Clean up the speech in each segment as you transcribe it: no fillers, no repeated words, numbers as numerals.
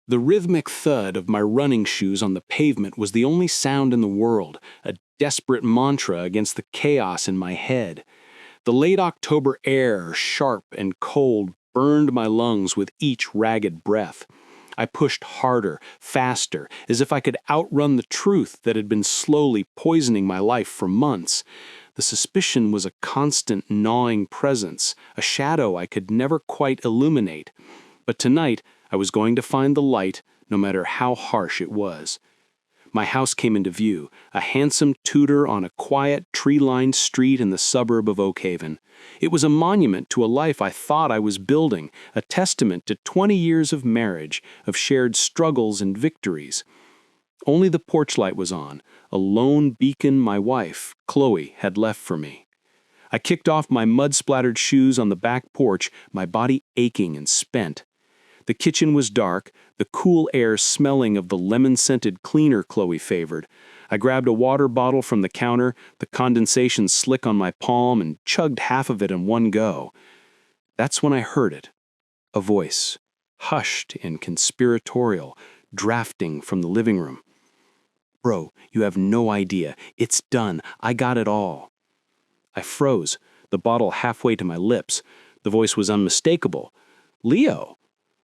The rhythmic thud of my running shoes on the pavement was the only sound in the world, a desperate mantra against the chaos in my head. The late October air, sharp and cold, burned my lungs with each ragged breath. I pushed harder, faster, as if I could outrun the truth that had been slowly poisoning my life for months. The suspicion was a constant gnawing presence, a shadow I could never quite illuminate. But tonight, I was going to find the light, no matter how harsh it was. My house came into view, a handsome Tudor on a quiet, tree-lined street in the suburb of Oakhaven. It was a monument to a life I thought I was building, a testament to 20 years of marriage, of shared struggles and victories. Only the porch light was on, a lone beacon my wife, Chloe, had left for me. I kicked off my mud-splattered shoes on the back porch, my body aching and spent. The kitchen was dark, the cool air smelling of the lemon-scented cleaner Chloe favored. I grabbed a water bottle from the counter, the condensation slick on my palm, and chugged half of it in one go. That's when I heard it. A voice, hushed and conspiratorial, drafting from the living room. "Bro, you have no idea. It's done. I got it all." I froze, the bottle halfway to my lips. The voice was unmistakable. Leo.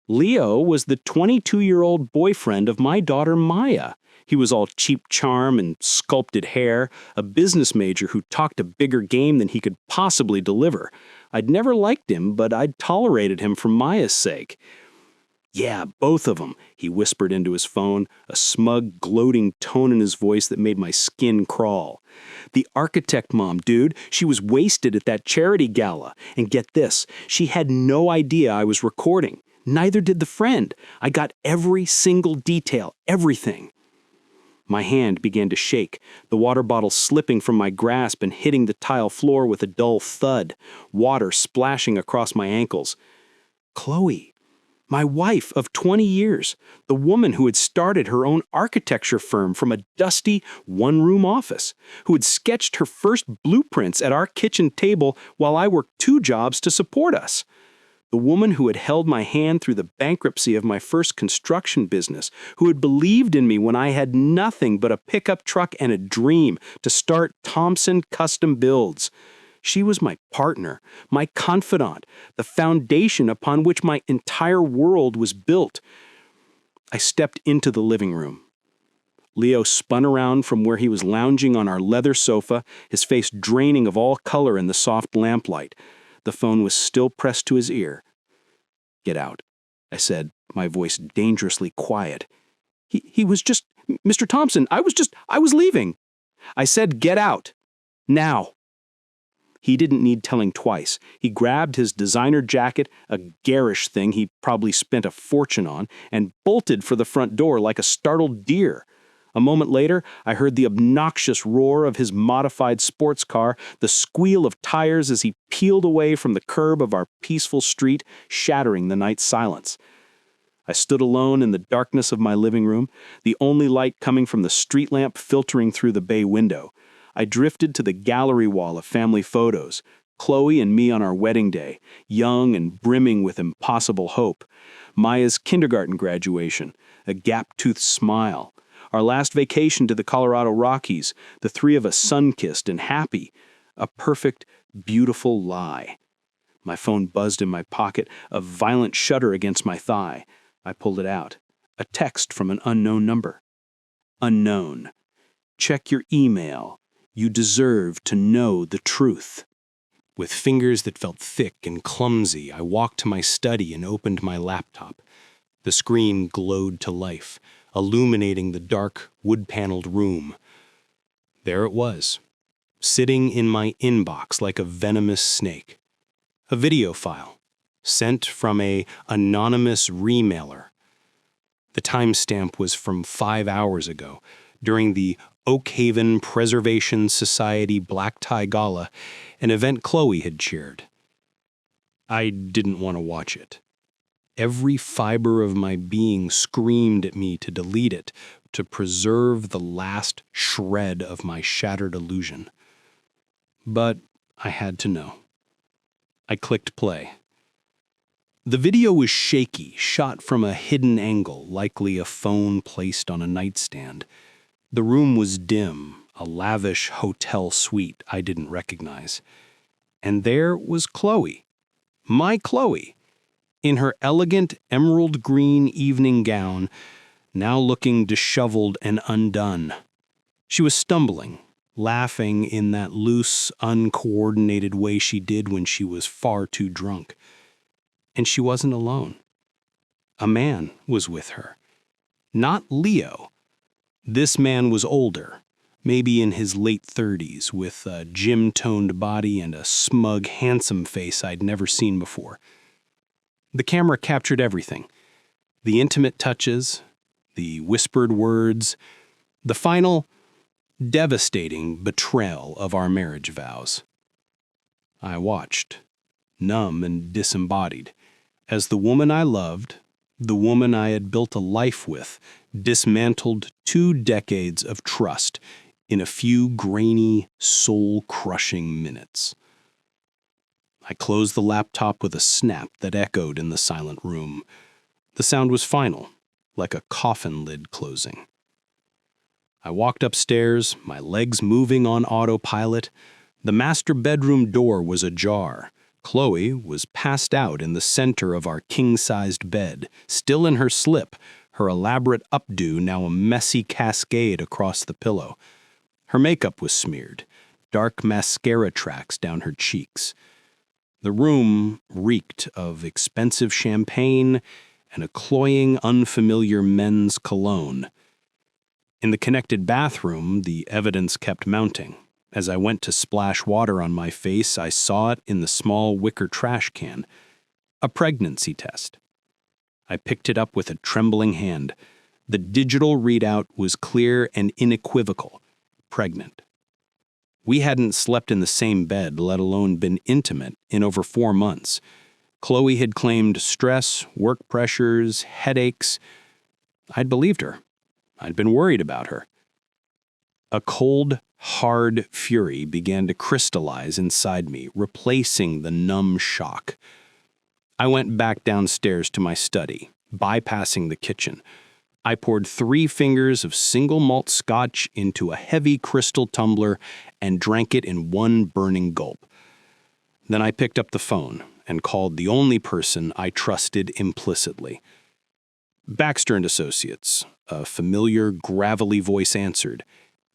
Leo was the 22-year-old boyfriend of my daughter Maya. He was all cheap charm and sculpted hair, a business major who talked a bigger game than he could possibly deliver. I'd never liked him, but I'd tolerated him for Maya's sake. "Yeah, both of them," he whispered into his phone, a smug, gloating tone in his voice that made my skin crawl. "The architect mom, dude, she was wasted at that charity gala. And get this, she had no idea I was recording. Neither did the friend. I got every single detail, everything." My hand began to shake, the water bottle slipping from my grasp and hitting the tile floor with a dull thud, water splashing across my ankles. Chloe, my wife of 20 years, the woman who had started her own architecture firm from a dusty one-room office, who had sketched her first blueprints at our kitchen table while I worked 2 jobs to support us. The woman who had held my hand through the bankruptcy of my first construction business, who had believed in me when I had nothing but a pickup truck and a dream to start Thompson Custom Builds. She was my partner, my confidant, the foundation upon which my entire world was built. I stepped into the living room. Leo spun around from where he was lounging on our leather sofa, his face draining of all color in the soft lamplight. The phone was still pressed to his ear. "Get out," I said, my voice dangerously quiet. He was just, "Mr. Thompson, I was leaving." I said, "Get out. Now." He didn't need telling twice. He grabbed his designer jacket, a garish thing he probably spent a fortune on, and bolted for the front door like a startled deer. A moment later, I heard the obnoxious roar of his modified sports car, the squeal of tires as he peeled away from the curb of our peaceful street, shattering the night silence. I stood alone in the darkness of my living room, the only light coming from the street lamp filtering through the bay window. I drifted to the gallery wall of family photos, Chloe and me on our wedding day, young and brimming with impossible hope. Maya's kindergarten graduation, a gap-toothed smile. Our last vacation to the Colorado Rockies, the 3 of us sun-kissed and happy. A perfect, beautiful lie. My phone buzzed in my pocket, a violent shudder against my thigh. I pulled it out. A text from an unknown number. "Unknown. Check your email. You deserve to know the truth." With fingers that felt thick and clumsy, I walked to my study and opened my laptop. The screen glowed to life, illuminating the dark, wood-paneled room. There it was, sitting in my inbox like a venomous snake. A video file, sent from an anonymous remailer. The timestamp was from 5 hours ago, during the Oakhaven Preservation Society Black Tie Gala, an event Chloe had cheered. I didn't want to watch it. Every fiber of my being screamed at me to delete it, to preserve the last shred of my shattered illusion. But I had to know. I clicked play. The video was shaky, shot from a hidden angle, likely a phone placed on a nightstand. The room was dim, a lavish hotel suite I didn't recognize. And there was Chloe, my Chloe, in her elegant emerald green evening gown, now looking disheveled and undone. She was stumbling, laughing in that loose, uncoordinated way she did when she was far too drunk. And she wasn't alone. A man was with her. Not Leo. This man was older, maybe in his late 30s, with a gym-toned body and a smug, handsome face I'd never seen before. The camera captured everything. The intimate touches, the whispered words, the final, devastating betrayal of our marriage vows. I watched, numb and disembodied, as the woman I loved, the woman I had built a life with, dismantled 2 decades of trust in a few grainy, soul-crushing minutes. I closed the laptop with a snap that echoed in the silent room. The sound was final, like a coffin lid closing. I walked upstairs, my legs moving on autopilot. The master bedroom door was ajar. Chloe was passed out in the center of our king-sized bed, still in her slip, her elaborate updo now a messy cascade across the pillow. Her makeup was smeared, dark mascara tracks down her cheeks. The room reeked of expensive champagne and a cloying, unfamiliar men's cologne. In the connected bathroom, the evidence kept mounting. As I went to splash water on my face, I saw it in the small wicker trash can. A pregnancy test. I picked it up with a trembling hand. The digital readout was clear and unequivocal. Pregnant. We hadn't slept in the same bed, let alone been intimate, in over 4 months. Chloe had claimed stress, work pressures, headaches. I'd believed her. I'd been worried about her. A cold, hard fury began to crystallize inside me, replacing the numb shock. I went back downstairs to my study, bypassing the kitchen. I poured 3 fingers of single malt scotch into a heavy crystal tumbler and drank it in one burning gulp. Then I picked up the phone and called the only person I trusted implicitly. Baxter and Associates, a familiar, gravelly voice answered.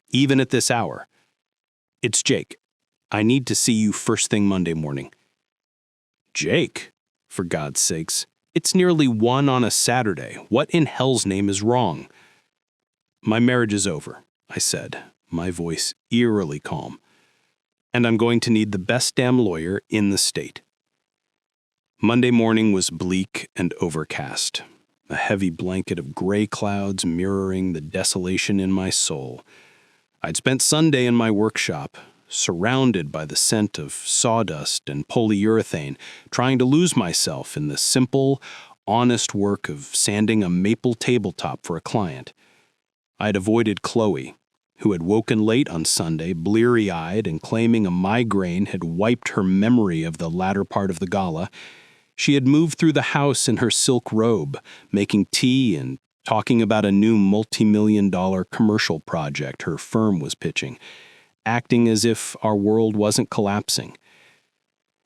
Even at this hour. It's Jake. I need to see you first thing Monday morning. Jake? For God's sakes. It's nearly 1 on a Saturday. What in hell's name is wrong? My marriage is over, I said, my voice eerily calm. And I'm going to need the best damn lawyer in the state. Monday morning was bleak and overcast, a heavy blanket of gray clouds mirroring the desolation in my soul. I'd spent Sunday in my workshop, surrounded by the scent of sawdust and polyurethane, trying to lose myself in the simple, honest work of sanding a maple tabletop for a client. I'd avoided Chloe, who had woken late on Sunday, bleary-eyed and claiming a migraine had wiped her memory of the latter part of the gala. She had moved through the house in her silk robe, making tea and talking about a new multi-million-dollar commercial project her firm was pitching, acting as if our world wasn't collapsing.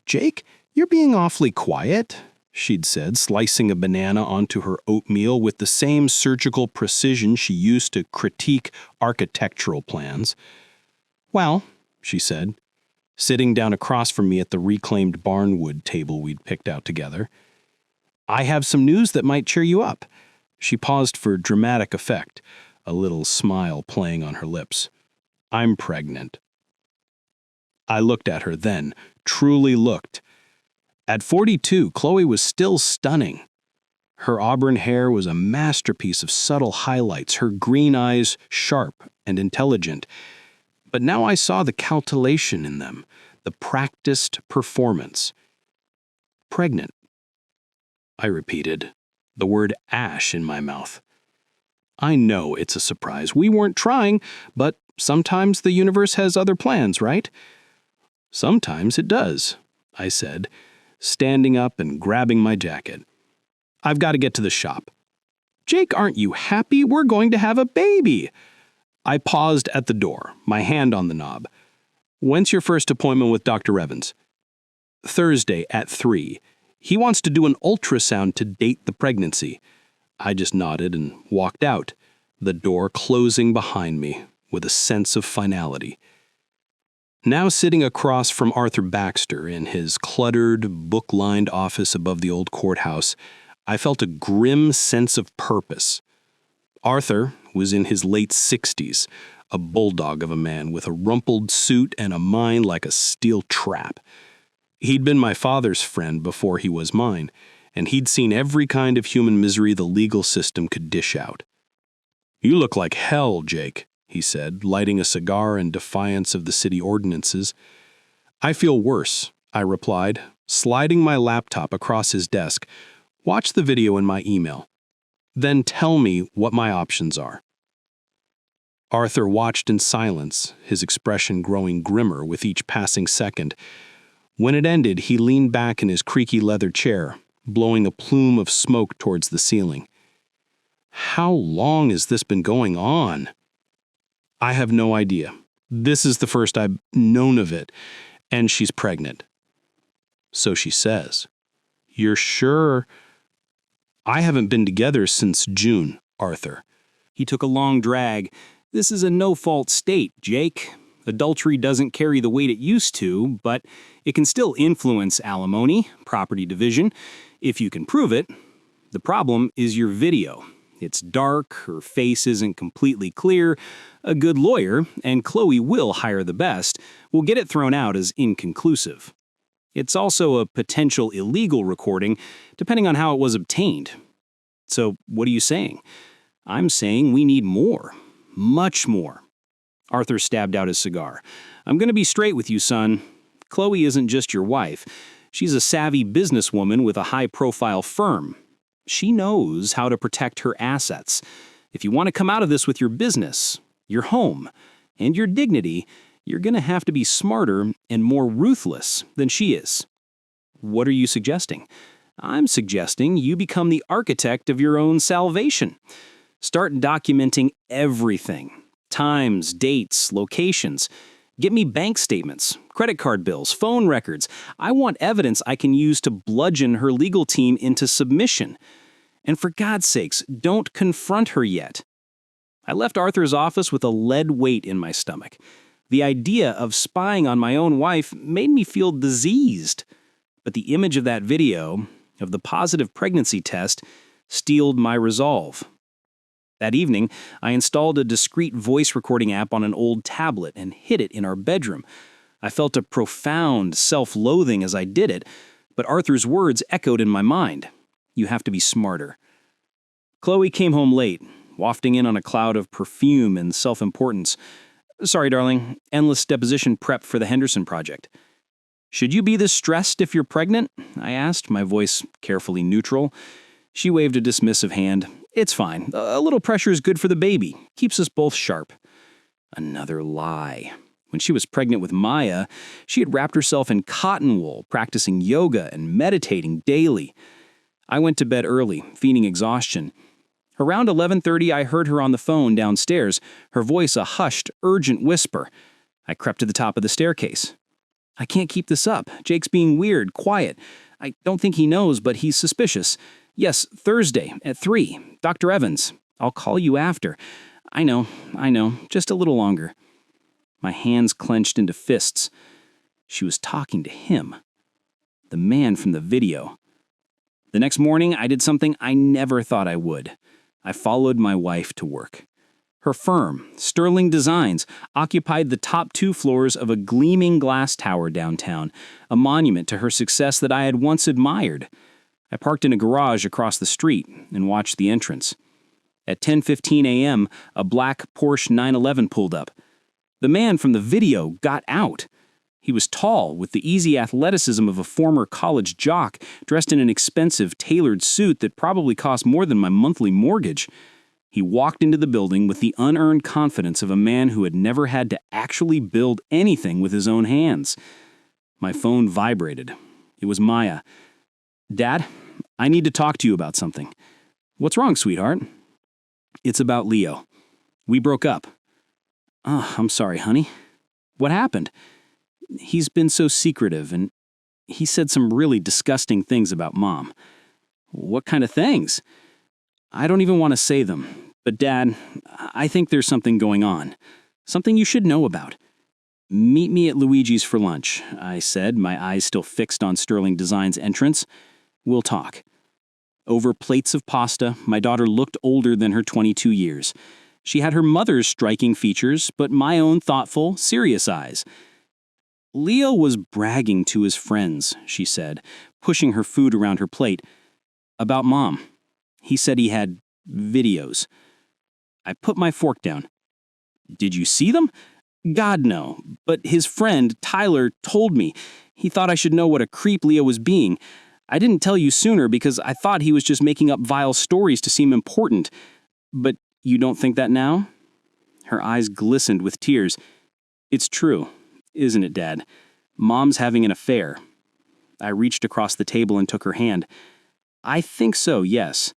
"Jake, you're being awfully quiet," she'd said, slicing a banana onto her oatmeal with the same surgical precision she used to critique architectural plans. "Well," she said, sitting down across from me at the reclaimed barnwood table we'd picked out together, "I have some news that might cheer you up." She paused for dramatic effect, a little smile playing on her lips. "I'm pregnant." I looked at her then, truly looked. At 42, Chloe was still stunning. Her auburn hair was a masterpiece of subtle highlights, her green eyes sharp and intelligent. But now I saw the calculation in them, the practiced performance. "Pregnant," I repeated, the word ash in my mouth. "I know it's a surprise. We weren't trying, but sometimes the universe has other plans, right?" "Sometimes it does," I said, standing up and grabbing my jacket. "I've got to get to the shop." "Jake, aren't you happy? We're going to have a baby." I paused at the door, my hand on the knob. "When's your first appointment with Dr. Evans?" "Thursday at 3. He wants to do an ultrasound to date the pregnancy." I just nodded and walked out, the door closing behind me with a sense of finality. Now sitting across from Arthur Baxter in his cluttered, book-lined office above the old courthouse, I felt a grim sense of purpose. Arthur was in his late 60s, a bulldog of a man with a rumpled suit and a mind like a steel trap. He'd been my father's friend before he was mine, and he'd seen every kind of human misery the legal system could dish out. "You look like hell, Jake," he said, lighting a cigar in defiance of the city ordinances. "I feel worse," I replied, sliding my laptop across his desk. "Watch the video in my email. Then tell me what my options are." Arthur watched in silence, his expression growing grimmer with each passing second. When it ended, he leaned back in his creaky leather chair, blowing a plume of smoke towards the ceiling. "How long has this been going on?" "I have no idea. This is the first I've known of it, and she's pregnant." "So she says." "You're sure?" "I haven't been together since June, Arthur." He took a long drag. "This is a no-fault state, Jake. Adultery doesn't carry the weight it used to, but it can still influence alimony, property division, if you can prove it. The problem is your video. It's dark, her face isn't completely clear. A good lawyer, and Chloe will hire the best, will get it thrown out as inconclusive. It's also a potential illegal recording, depending on how it was obtained. So what are you saying?" "I'm saying we need more. Much more." Arthur stabbed out his cigar. "I'm going to be straight with you, son. Chloe isn't just your wife. She's a savvy businesswoman with a high-profile firm. She knows how to protect her assets. If you want to come out of this with your business, your home, and your dignity, you're going to have to be smarter and more ruthless than she is." "What are you suggesting?" "I'm suggesting you become the architect of your own salvation. Start documenting everything. Times, dates, locations. Get me bank statements, credit card bills, phone records. I want evidence I can use to bludgeon her legal team into submission. And for God's sakes, don't confront her yet." I left Arthur's office with a lead weight in my stomach. The idea of spying on my own wife made me feel diseased. But the image of that video, of the positive pregnancy test, steeled my resolve. That evening, I installed a discreet voice recording app on an old tablet and hid it in our bedroom. I felt a profound self-loathing as I did it, but Arthur's words echoed in my mind. "You have to be smarter." Chloe came home late, wafting in on a cloud of perfume and self-importance. "Sorry, darling, endless deposition prep for the Henderson project." "Should you be this stressed if you're pregnant?" I asked, my voice carefully neutral. She waved a dismissive hand. "It's fine. A little pressure is good for the baby. Keeps us both sharp." Another lie. When she was pregnant with Maya, she had wrapped herself in cotton wool, practicing yoga and meditating daily. I went to bed early, feigning exhaustion. Around 11:30, I heard her on the phone downstairs, her voice a hushed, urgent whisper. I crept to the top of the staircase. "I can't keep this up. Jake's being weird, quiet. I don't think he knows, but he's suspicious. Yes, Thursday at 3. Dr. Evans. I'll call you after. I know. Just a little longer." My hands clenched into fists. She was talking to him. The man from the video. The next morning, I did something I never thought I would. I followed my wife to work. Her firm, Sterling Designs, occupied the top 2 floors of a gleaming glass tower downtown, a monument to her success that I had once admired. I parked in a garage across the street and watched the entrance. At 10:15 a.m., a black Porsche 911 pulled up. The man from the video got out. He was tall, with the easy athleticism of a former college jock, dressed in an expensive, tailored suit that probably cost more than my monthly mortgage. He walked into the building with the unearned confidence of a man who had never had to actually build anything with his own hands. My phone vibrated. It was Maya. Dad, I need to talk to you about something. What's wrong, sweetheart? It's about Leo. We broke up. Oh, I'm sorry, honey. What happened? He's been so secretive, and he said some really disgusting things about Mom. What kind of things? I don't even want to say them, but Dad, I think there's something going on. Something you should know about. Meet me at Luigi's for lunch, I said, my eyes still fixed on Sterling Design's entrance. We'll talk. Over plates of pasta, my daughter looked older than her 22 years. She had her mother's striking features, but my own thoughtful, serious eyes. Leo was bragging to his friends, she said, pushing her food around her plate. About Mom. He said he had videos. I put my fork down. Did you see them? God, no. But his friend, Tyler, told me. He thought I should know what a creep Leo was being. I didn't tell you sooner because I thought he was just making up vile stories to seem important. But you don't think that now? Her eyes glistened with tears. It's true, isn't it, Dad? Mom's having an affair. I reached across the table and took her hand. I think so, yes.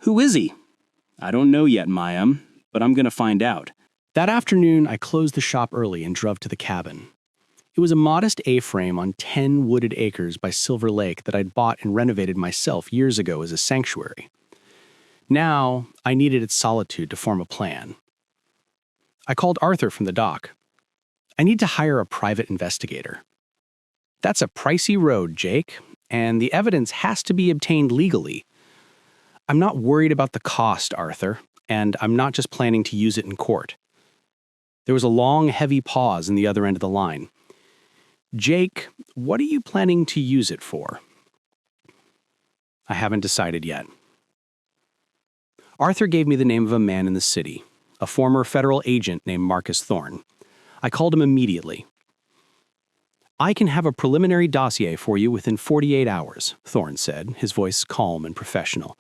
Who is he? I don't know yet, Mayim, but I'm going to find out. That afternoon, I closed the shop early and drove to the cabin. It was a modest A-frame on 10 wooded acres by Silver Lake that I'd bought and renovated myself years ago as a sanctuary. Now, I needed its solitude to form a plan. I called Arthur from the dock. I need to hire a private investigator. That's a pricey road, Jake, and the evidence has to be obtained legally. I'm not worried about the cost, Arthur, and I'm not just planning to use it in court. There was a long, heavy pause in the other end of the line. Jake, what are you planning to use it for? I haven't decided yet. Arthur gave me the name of a man in the city, a former federal agent named Marcus Thorne. I called him immediately. I can have a preliminary dossier for you within 48 hours, Thorne said, his voice calm and professional.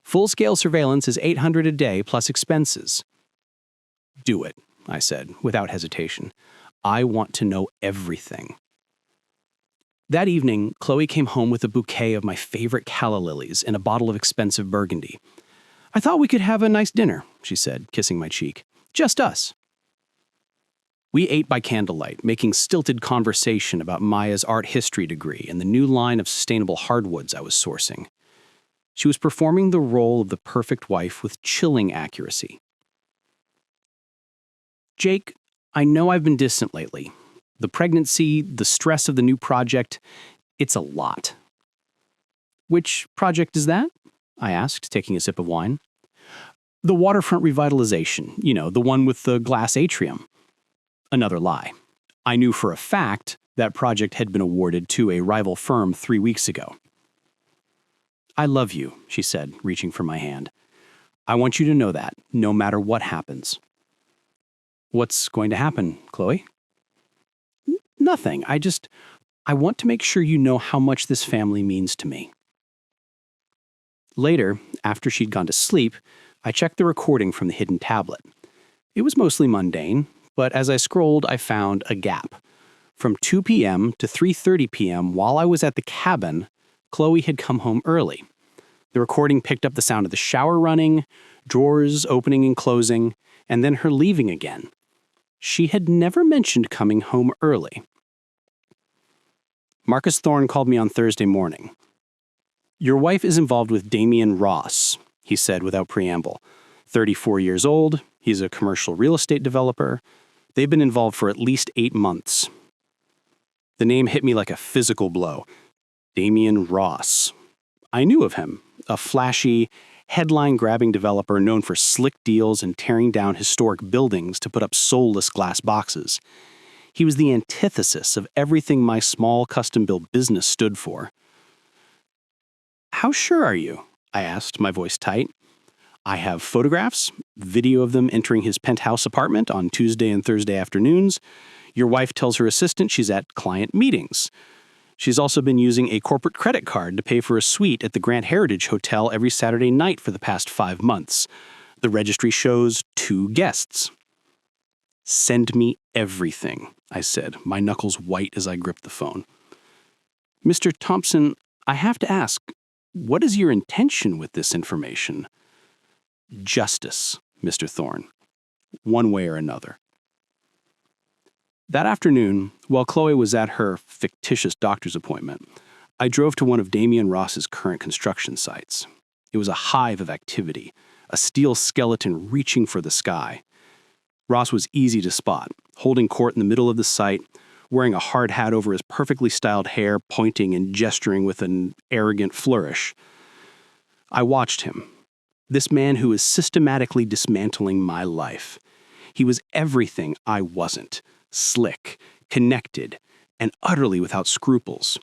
Full-scale surveillance is $800 a day plus expenses. Do it, I said, without hesitation. I want to know everything. That evening, Chloe came home with a bouquet of my favorite calla lilies and a bottle of expensive Burgundy. I thought we could have a nice dinner, she said, kissing my cheek. Just us. We ate by candlelight, making stilted conversation about Maya's art history degree and the new line of sustainable hardwoods I was sourcing. She was performing the role of the perfect wife with chilling accuracy. Jake, I know I've been distant lately. The pregnancy, the stress of the new project, it's a lot. Which project is that? I asked, taking a sip of wine. The waterfront revitalization, the one with the glass atrium. Another lie. I knew for a fact that project had been awarded to a rival firm 3 weeks ago. I love you, she said, reaching for my hand. I want you to know that, no matter what happens. What's going to happen, Chloe? Nothing. I want to make sure you know how much this family means to me. Later, after she'd gone to sleep, I checked the recording from the hidden tablet. It was mostly mundane, but as I scrolled, I found a gap. From 2 p.m. to 3:30 p.m. while I was at the cabin, Chloe had come home early. The recording picked up the sound of the shower running, drawers opening and closing, and then her leaving again. She had never mentioned coming home early. Marcus Thorne called me on Thursday morning. Your wife is involved with Damian Ross, he said without preamble. 34 years old, he's a commercial real estate developer. They've been involved for at least 8 months. The name hit me like a physical blow. Damian Ross. I knew of him, a flashy, headline-grabbing developer known for slick deals and tearing down historic buildings to put up soulless glass boxes. He was the antithesis of everything my small custom-built business stood for. How sure are you? I asked, my voice tight. I have photographs, video of them entering his penthouse apartment on Tuesday and Thursday afternoons. Your wife tells her assistant she's at client meetings. She's also been using a corporate credit card to pay for a suite at the Grand Heritage Hotel every Saturday night for the past 5 months. The registry shows 2 guests. Send me everything, I said, my knuckles white as I gripped the phone. Mr. Thompson, I have to ask, what is your intention with this information? Justice, Mr. Thorne, one way or another. That afternoon, while Chloe was at her fictitious doctor's appointment, I drove to one of Damian Ross's current construction sites. It was a hive of activity, a steel skeleton reaching for the sky. Ross was easy to spot, holding court in the middle of the site, wearing a hard hat over his perfectly styled hair, pointing and gesturing with an arrogant flourish. I watched him, this man who is systematically dismantling my life. He was everything I wasn't, slick, connected, and utterly without scruples.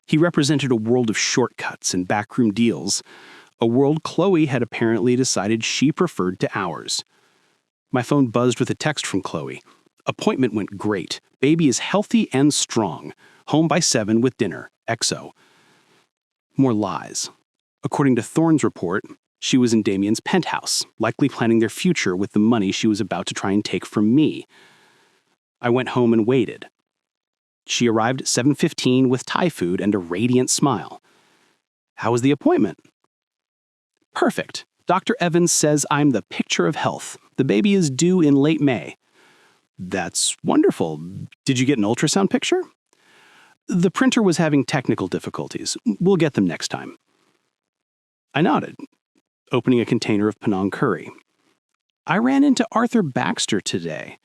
He represented a world of shortcuts and backroom deals, a world Chloe had apparently decided she preferred to ours. My phone buzzed with a text from Chloe. Appointment went great. Baby is healthy and strong. Home by 7 with dinner. XO. More lies. According to Thorne's report, she was in Damian's penthouse, likely planning their future with the money she was about to try and take from me. I went home and waited. She arrived at 7:15 with Thai food and a radiant smile. How was the appointment? Perfect. Dr. Evans says I'm the picture of health. The baby is due in late May. That's wonderful. Did you get an ultrasound picture? The printer was having technical difficulties. We'll get them next time. I nodded, opening a container of Penang curry. I ran into Arthur Baxter today.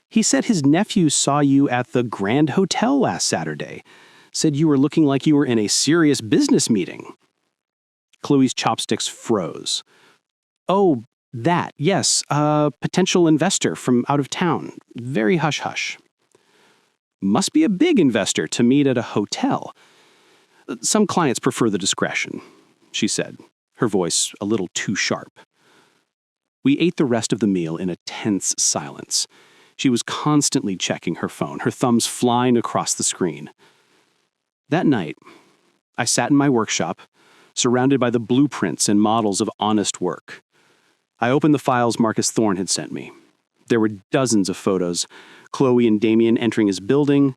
He said his nephew saw you at the Grand Hotel last Saturday. Said you were looking like you were in a serious business meeting. Chloe's chopsticks froze. Oh, that, yes, a potential investor from out of town. Very hush-hush. Must be a big investor to meet at a hotel. Some clients prefer the discretion, she said, her voice a little too sharp. We ate the rest of the meal in a tense silence. She was constantly checking her phone, her thumbs flying across the screen. That night, I sat in my workshop, surrounded by the blueprints and models of honest work. I opened the files Marcus Thorne had sent me. There were dozens of photos. Chloe and Damian entering his building,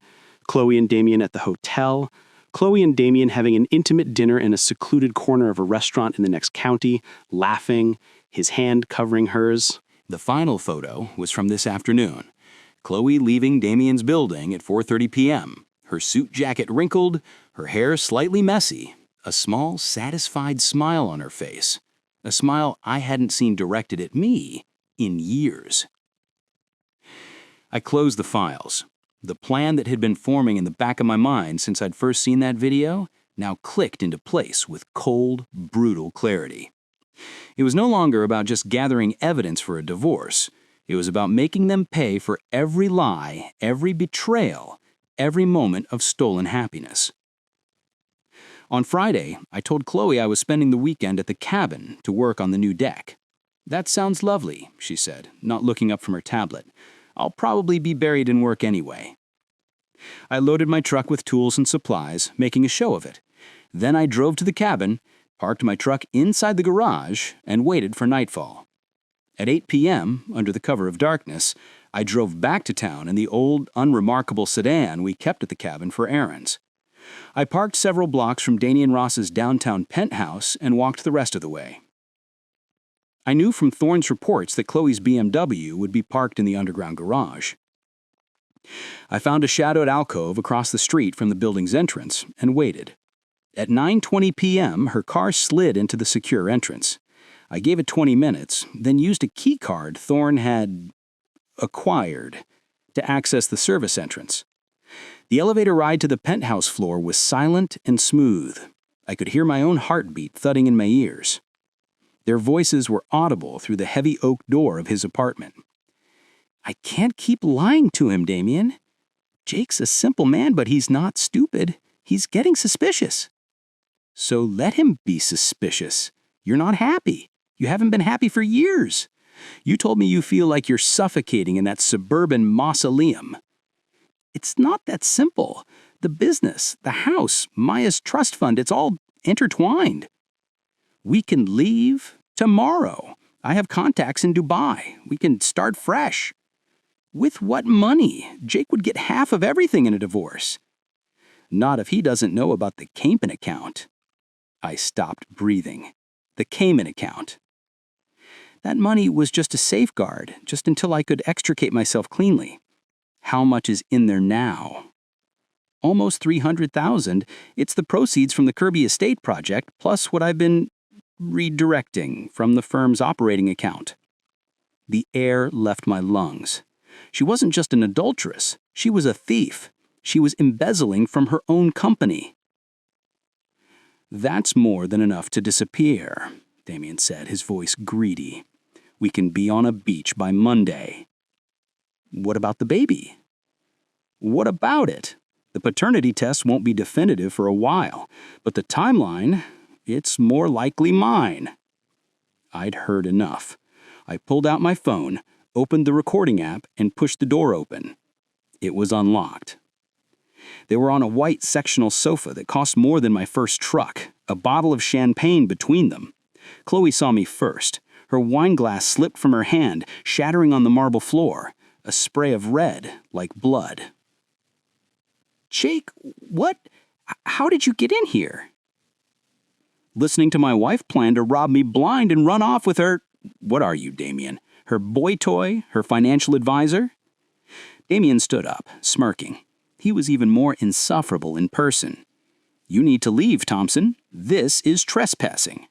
Chloe and Damian at the hotel, Chloe and Damian having an intimate dinner in a secluded corner of a restaurant in the next county, laughing, his hand covering hers. The final photo was from this afternoon. Chloe leaving Damian's building at 4:30 p.m., her suit jacket wrinkled, her hair slightly messy, a small, satisfied smile on her face. A smile I hadn't seen directed at me in years. I closed the files. The plan that had been forming in the back of my mind since I'd first seen that video now clicked into place with cold, brutal clarity. It was no longer about just gathering evidence for a divorce. It was about making them pay for every lie, every betrayal, every moment of stolen happiness. On Friday, I told Chloe I was spending the weekend at the cabin to work on the new deck. That sounds lovely, she said, not looking up from her tablet. I'll probably be buried in work anyway. I loaded my truck with tools and supplies, making a show of it. Then I drove to the cabin, parked my truck inside the garage, and waited for nightfall. At 8 p.m., under the cover of darkness, I drove back to town in the old, unremarkable sedan we kept at the cabin for errands. I parked several blocks from Damian Ross's downtown penthouse and walked the rest of the way. I knew from Thorne's reports that Chloe's BMW would be parked in the underground garage. I found a shadowed alcove across the street from the building's entrance and waited. At 9:20 p.m., her car slid into the secure entrance. I gave it 20 minutes, then used a key card Thorne had acquired to access the service entrance. The elevator ride to the penthouse floor was silent and smooth. I could hear my own heartbeat thudding in my ears. Their voices were audible through the heavy oak door of his apartment. I can't keep lying to him, Damian. Jake's a simple man, but he's not stupid. He's getting suspicious. So let him be suspicious. You're not happy. You haven't been happy for years. You told me you feel like you're suffocating in that suburban mausoleum. It's not that simple. The business, the house, Maya's trust fund, it's all intertwined. We can leave tomorrow. I have contacts in Dubai. We can start fresh. With what money? Jake would get half of everything in a divorce. Not if he doesn't know about the Cayman account. I stopped breathing. The Cayman account. That money was just a safeguard, just until I could extricate myself cleanly. How much is in there now? Almost $300,000. It's the proceeds from the Kirby Estate project, plus what I've been redirecting from the firm's operating account. The air left my lungs. She wasn't just an adulteress. She was a thief. She was embezzling from her own company. That's more than enough to disappear, Damien said, his voice greedy. We can be on a beach by Monday. What about the baby? What about it? The paternity test won't be definitive for a while, but the timeline, it's more likely mine. I'd heard enough. I pulled out my phone, opened the recording app, and pushed the door open. It was unlocked. They were on a white sectional sofa that cost more than my first truck, a bottle of champagne between them. Chloe saw me first. Her wine glass slipped from her hand, shattering on the marble floor, a spray of red like blood. Jake, what? How did you get in here? Listening to my wife plan to rob me blind and run off with her... What are you, Damien? Her boy toy? Her financial advisor? Damien stood up, smirking. He was even more insufferable in person. You need to leave, Thompson. This is trespassing.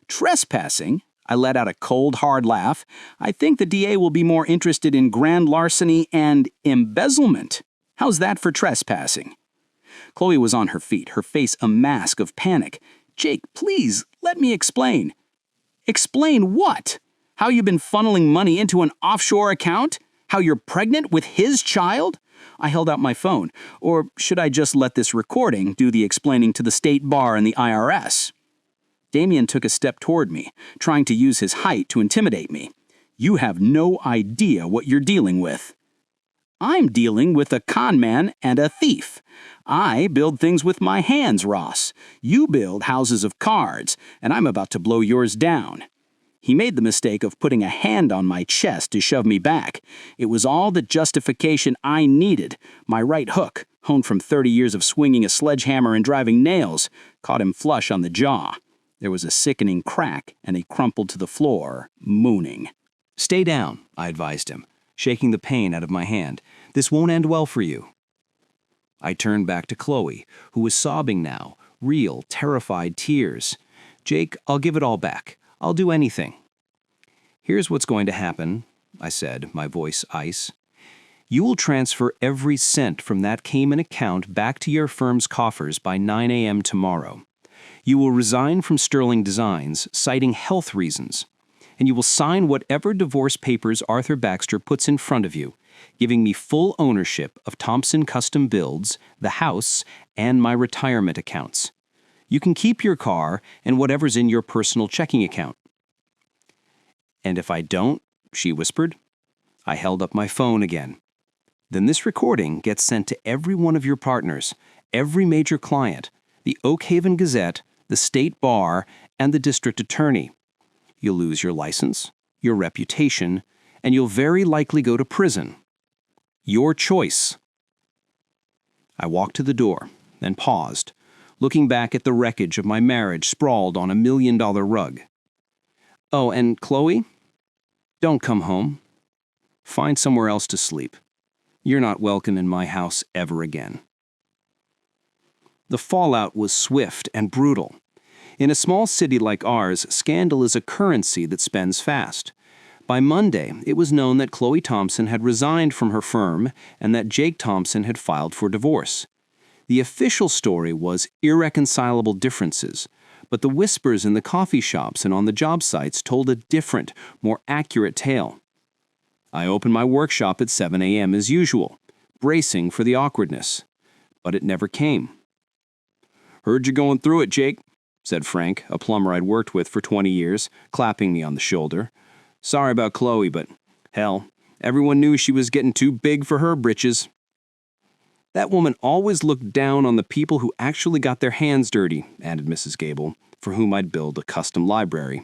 Trespassing? I let out a cold, hard laugh. I think the DA will be more interested in grand larceny and embezzlement. How's that for trespassing? Chloe was on her feet, her face a mask of panic. Jake, please, let me explain. Explain what? How you've been funneling money into an offshore account? How you're pregnant with his child? I held out my phone. Or should I just let this recording do the explaining to the state bar and the IRS? Damien took a step toward me, trying to use his height to intimidate me. You have no idea what you're dealing with. I'm dealing with a con man and a thief. I build things with my hands, Ross. You build houses of cards, and I'm about to blow yours down. He made the mistake of putting a hand on my chest to shove me back. It was all the justification I needed. My right hook, honed from 30 years of swinging a sledgehammer and driving nails, caught him flush on the jaw. There was a sickening crack, and he crumpled to the floor, mooning. Stay down, I advised him, shaking the pain out of my hand. This won't end well for you. I turned back to Chloe, who was sobbing now, real, terrified tears. Jake, I'll give it all back. I'll do anything. Here's what's going to happen, I said, my voice ice. You will transfer every cent from that Cayman account back to your firm's coffers by 9 a.m. tomorrow. You will resign from Sterling Designs, citing health reasons, and you will sign whatever divorce papers Arthur Baxter puts in front of you, giving me full ownership of Thompson Custom Builds, the house, and my retirement accounts. You can keep your car and whatever's in your personal checking account. And if I don't, she whispered. I held up my phone again. Then this recording gets sent to every one of your partners, every major client, the Oak Haven Gazette, the State Bar, and the District Attorney. You'll lose your license, your reputation, and you'll very likely go to prison. Your choice. I walked to the door, then paused, looking back at the wreckage of my marriage sprawled on $1 million rug. Oh, and Chloe? Don't come home. Find somewhere else to sleep. You're not welcome in my house ever again. The fallout was swift and brutal. In a small city like ours, scandal is a currency that spends fast. By Monday, it was known that Chloe Thompson had resigned from her firm and that Jake Thompson had filed for divorce. The official story was irreconcilable differences, but the whispers in the coffee shops and on the job sites told a different, more accurate tale. I opened my workshop at 7 a.m. as usual, bracing for the awkwardness, but it never came. Heard you're going through it, Jake, said Frank, a plumber I'd worked with for 20 years, clapping me on the shoulder. Sorry about Chloe, but hell, everyone knew she was getting too big for her britches. That woman always looked down on the people who actually got their hands dirty, added Mrs. Gable, for whom I'd build a custom library.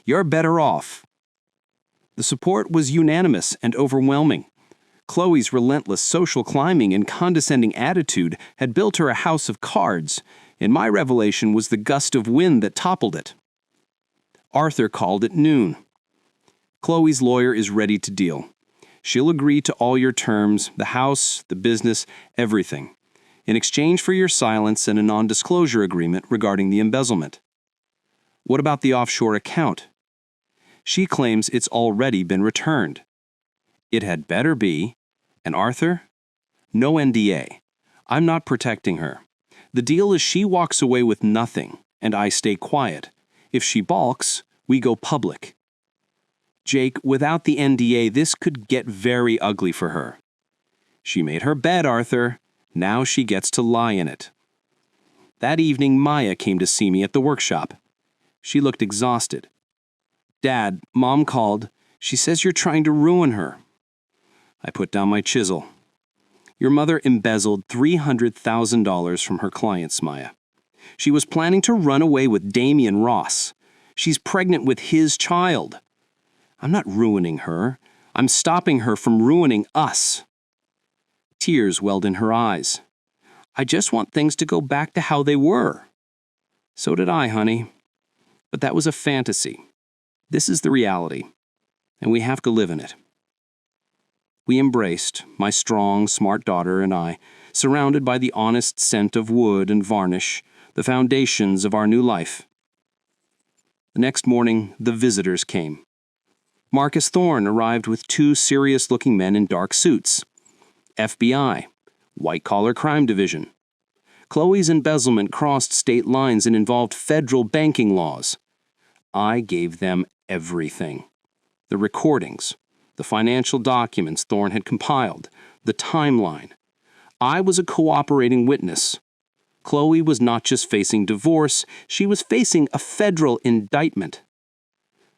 You're better off. The support was unanimous and overwhelming. Chloe's relentless social climbing and condescending attitude had built her a house of cards, and my revelation was the gust of wind that toppled it. Arthur called at noon. Chloe's lawyer is ready to deal. She'll agree to all your terms, the house, the business, everything, in exchange for your silence and a non-disclosure agreement regarding the embezzlement. What about the offshore account? She claims it's already been returned. It had better be. And Arthur? No NDA. I'm not protecting her. The deal is she walks away with nothing, and I stay quiet. If she balks, we go public. Jake, without the NDA, this could get very ugly for her. She made her bed, Arthur. Now she gets to lie in it. That evening, Maya came to see me at the workshop. She looked exhausted. Dad, Mom called. She says you're trying to ruin her. I put down my chisel. Your mother embezzled $300,000 from her clients, Maya. She was planning to run away with Damian Ross. She's pregnant with his child. I'm not ruining her. I'm stopping her from ruining us. Tears welled in her eyes. I just want things to go back to how they were. So did I, honey. But that was a fantasy. This is the reality, and we have to live in it. We embraced, my strong, smart daughter and I, surrounded by the honest scent of wood and varnish, the foundations of our new life. The next morning, the visitors came. Marcus Thorne arrived with two serious-looking men in dark suits. FBI, white-collar crime division. Chloe's embezzlement crossed state lines and involved federal banking laws. I gave them everything. The recordings, the financial documents Thorne had compiled, the timeline. I was a cooperating witness. Chloe was not just facing divorce, she was facing a federal indictment.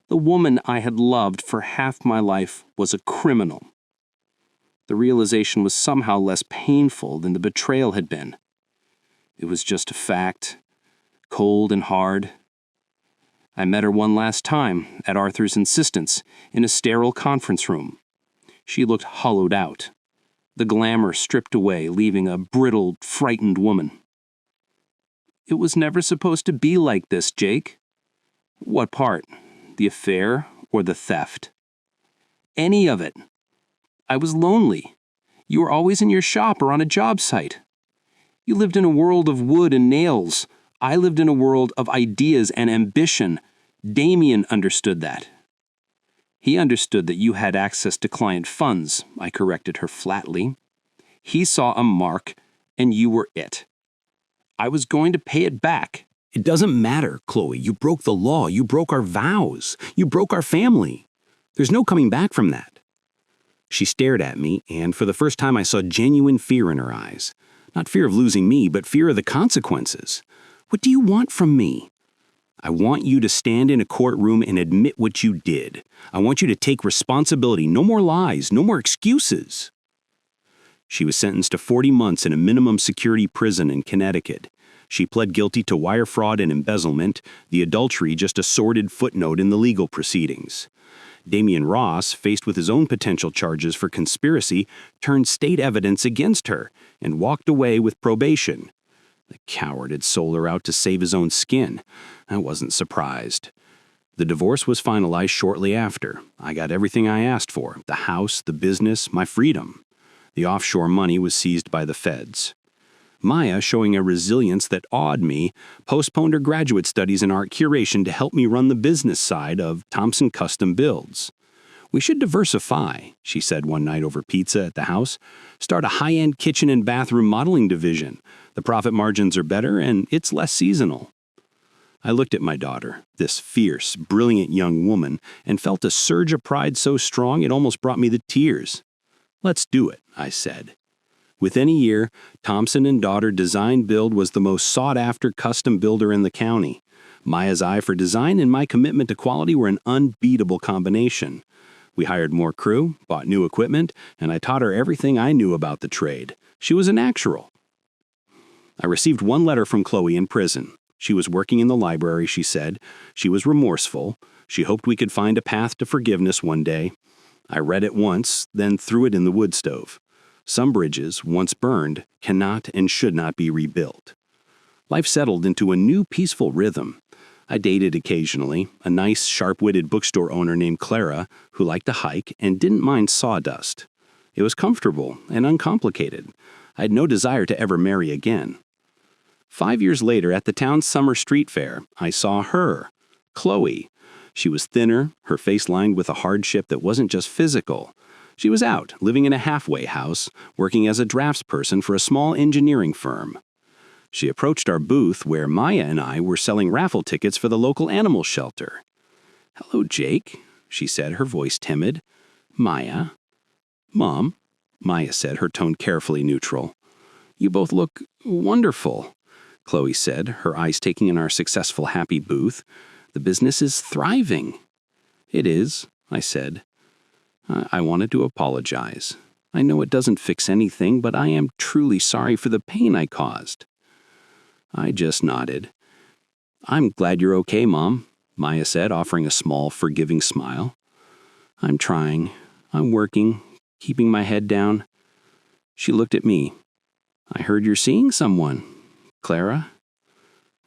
The woman I had loved for half my life was a criminal. The realization was somehow less painful than the betrayal had been. It was just a fact, cold and hard. I met her one last time, at Arthur's insistence, in a sterile conference room. She looked hollowed out, the glamour stripped away, leaving a brittle, frightened woman. It was never supposed to be like this, Jake. What part? The affair or the theft? Any of it. I was lonely. You were always in your shop or on a job site. You lived in a world of wood and nails. I lived in a world of ideas and ambition. Damian understood that. He understood that you had access to client funds, I corrected her flatly. He saw a mark, and you were it. I was going to pay it back. It doesn't matter, Chloe. You broke the law. You broke our vows. You broke our family. There's no coming back from that. She stared at me, and for the first time I saw genuine fear in her eyes. Not fear of losing me, but fear of the consequences. What do you want from me? I want you to stand in a courtroom and admit what you did. I want you to take responsibility. No more lies. No more excuses. She was sentenced to 40 months in a minimum security prison in Connecticut. She pled guilty to wire fraud and embezzlement, the adultery just a sordid footnote in the legal proceedings. Damian Ross, faced with his own potential charges for conspiracy, turned state evidence against her and walked away with probation. The coward had sold her out to save his own skin. I wasn't surprised. The divorce was finalized shortly after. I got everything I asked for, the house, the business, my freedom. The offshore money was seized by the feds. Maya, showing a resilience that awed me, postponed her graduate studies in art curation to help me run the business side of Thompson Custom Builds. We should diversify, she said one night over pizza at the house. Start a high-end kitchen and bathroom modeling division. The profit margins are better and it's less seasonal. I looked at my daughter, this fierce, brilliant young woman, and felt a surge of pride so strong it almost brought me the tears. Let's do it, I said. Within a year, Thompson and Daughter Design Build was the most sought-after custom builder in the county. Maya's eye for design and my commitment to quality were an unbeatable combination. We hired more crew, bought new equipment, and I taught her everything I knew about the trade. She was a natural. I received one letter from Chloe in prison. She was working in the library, she said. She was remorseful. She hoped we could find a path to forgiveness one day. I read it once, then threw it in the wood stove. Some bridges, once burned, cannot and should not be rebuilt. Life settled into a new peaceful rhythm. I dated occasionally, a nice, sharp-witted bookstore owner named Clara who liked to hike and didn't mind sawdust. It was comfortable and uncomplicated. I had no desire to ever marry again. 5 years later, at the town's summer street fair, I saw her, Chloe. She was thinner, her face lined with a hardship that wasn't just physical. She was out, living in a halfway house, working as a draftsperson for a small engineering firm. She approached our booth where Maya and I were selling raffle tickets for the local animal shelter. "Hello, Jake," she said, her voice timid. "Maya." "Mom," Maya said, her tone carefully neutral. "You both look wonderful," Chloe said, her eyes taking in our successful happy booth. "The business is thriving." "It is," I said. I wanted to apologize. I know it doesn't fix anything, but I am truly sorry for the pain I caused. I just nodded. "I'm glad you're okay, Mom," Maya said, offering a small, forgiving smile. "I'm trying. I'm working, keeping my head down." She looked at me. "I heard you're seeing someone. Clara?"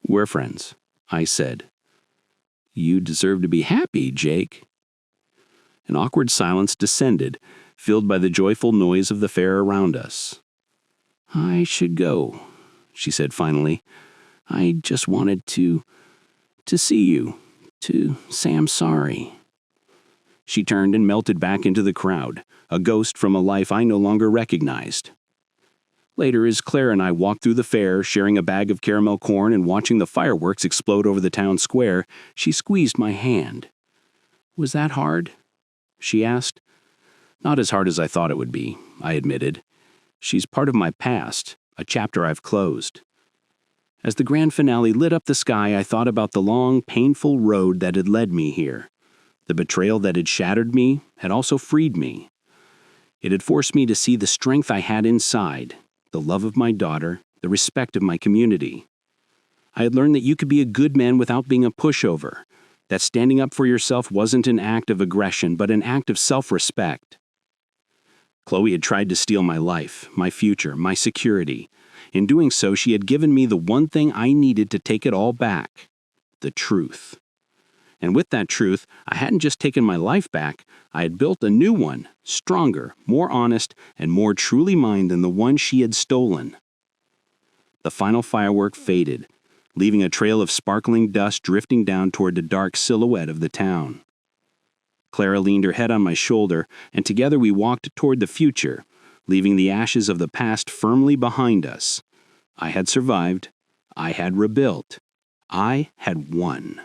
"We're friends," I said. "You deserve to be happy, Jake." An awkward silence descended, filled by the joyful noise of the fair around us. "I should go," she said finally. "I just wanted to see you, to say I'm sorry." She turned and melted back into the crowd, a ghost from a life I no longer recognized. Later, as Claire and I walked through the fair, sharing a bag of caramel corn and watching the fireworks explode over the town square, she squeezed my hand. "Was that hard?" she asked. "Not as hard as I thought it would be," I admitted. "She's part of my past, a chapter I've closed." As the grand finale lit up the sky, I thought about the long, painful road that had led me here. The betrayal that had shattered me had also freed me. It had forced me to see the strength I had inside, the love of my daughter, the respect of my community. I had learned that you could be a good man without being a pushover, that standing up for yourself wasn't an act of aggression, but an act of self-respect. Chloe had tried to steal my life, my future, my security. In doing so, she had given me the one thing I needed to take it all back: the truth. And with that truth, I hadn't just taken my life back, I had built a new one, stronger, more honest, and more truly mine than the one she had stolen. The final firework faded, leaving a trail of sparkling dust drifting down toward the dark silhouette of the town. Clara leaned her head on my shoulder, and together we walked toward the future, leaving the ashes of the past firmly behind us. I had survived. I had rebuilt. I had won.